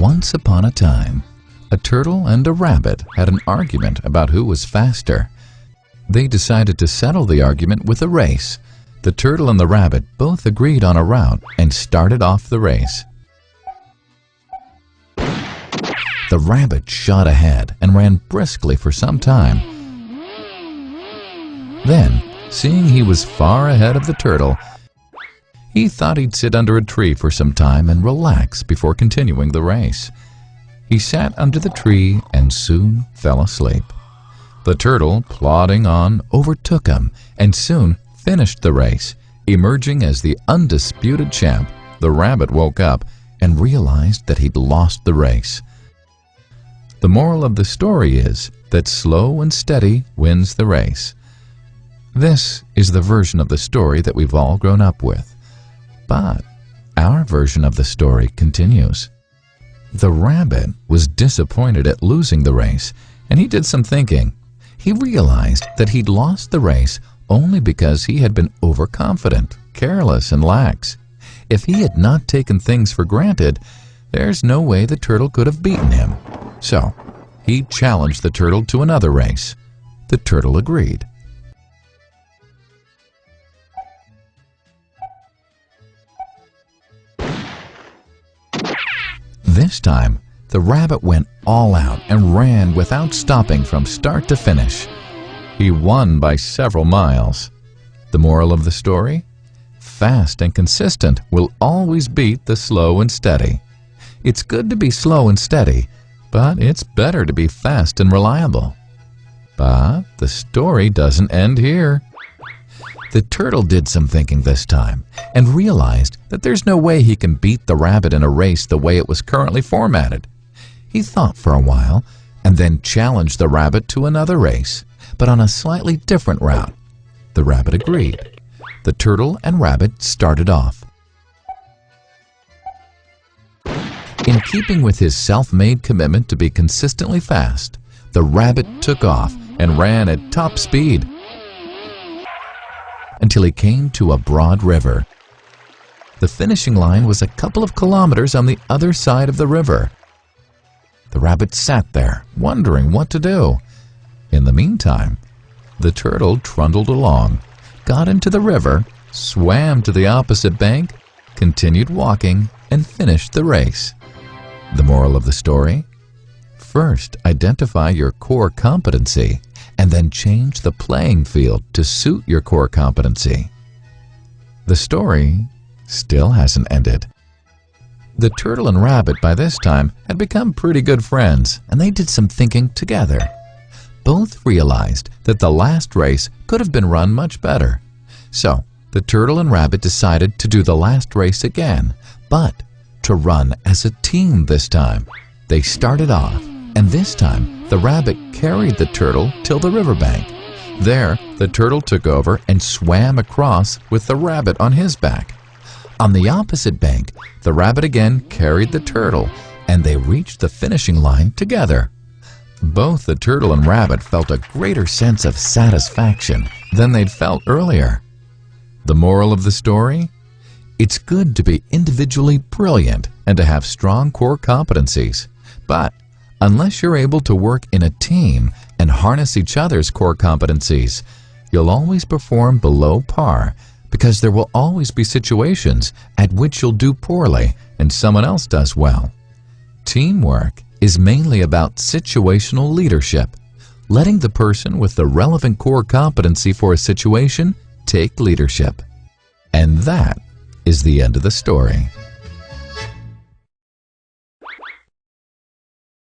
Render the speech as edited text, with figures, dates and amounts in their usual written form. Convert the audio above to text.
Once upon a time, a turtle and a rabbit had an argument about who was faster. They decided to settle the argument with a race. The turtle and the rabbit both agreed on a route and started off the race. The rabbit shot ahead and ran briskly for some time. Then, seeing he was far ahead of the turtle, he thought he'd sit under a tree for some time and relax before continuing the race. He sat under the tree and soon fell asleep. The turtle, plodding on, overtook him and soon finished the race. Emerging as the undisputed champ, the rabbit woke up and realized that he'd lost the race. The moral of the story is that slow and steady wins the race. This is the version of the story that we've all grown up with. But our version of the story continues. The rabbit was disappointed at losing the race, and he did some thinking. He realized that he'd lost the race only because he had been overconfident, careless, and lax. If he had not taken things for granted, there's no way the turtle could have beaten him. So, he challenged the turtle to another race. The turtle agreed. This time, the rabbit went all out and ran without stopping from start to finish. He won by several miles. The moral of the story? Fast and consistent will always beat the slow and steady. It's good to be slow and steady, but it's better to be fast and reliable. But the story doesn't end here. The turtle did some thinking this time and realized that there's no way he can beat the rabbit in a race the way it was currently formatted. He thought for a while and then challenged the rabbit to another race, but on a slightly different route. The rabbit agreed. The turtle and rabbit started off. In keeping with his self-made commitment to be consistently fast, the rabbit took off and ran at top speed until he came to a broad river. The finishing line was a couple of kilometers on the other side of the river. The rabbit sat there, wondering what to do. In the meantime, the turtle trundled along, got into the river, swam to the opposite bank, continued walking, and finished the race. The moral of the story? First, identify your core competency, and then change the playing field to suit your core competency. The story still hasn't ended. The turtle and rabbit by this time had become pretty good friends, and they did some thinking together. Both realized that the last race could have been run much better. So, the turtle and rabbit decided to do the last race again, but to run as a team this time. They started off, and this time the rabbit carried the turtle till the riverbank. There, the turtle took over and swam across with the rabbit on his back. On the opposite bank, the rabbit again carried the turtle, and they reached the finishing line together. Both the turtle and rabbit felt a greater sense of satisfaction than they'd felt earlier. The moral of the story? It's good to be individually brilliant and to have strong core competencies, but unless you're able to work in a team and harness each other's core competencies, you'll always perform below par, because there will always be situations at which you'll do poorly and someone else does well. Teamwork is mainly about situational leadership, letting the person with the relevant core competency for a situation take leadership. And that is the end of the story.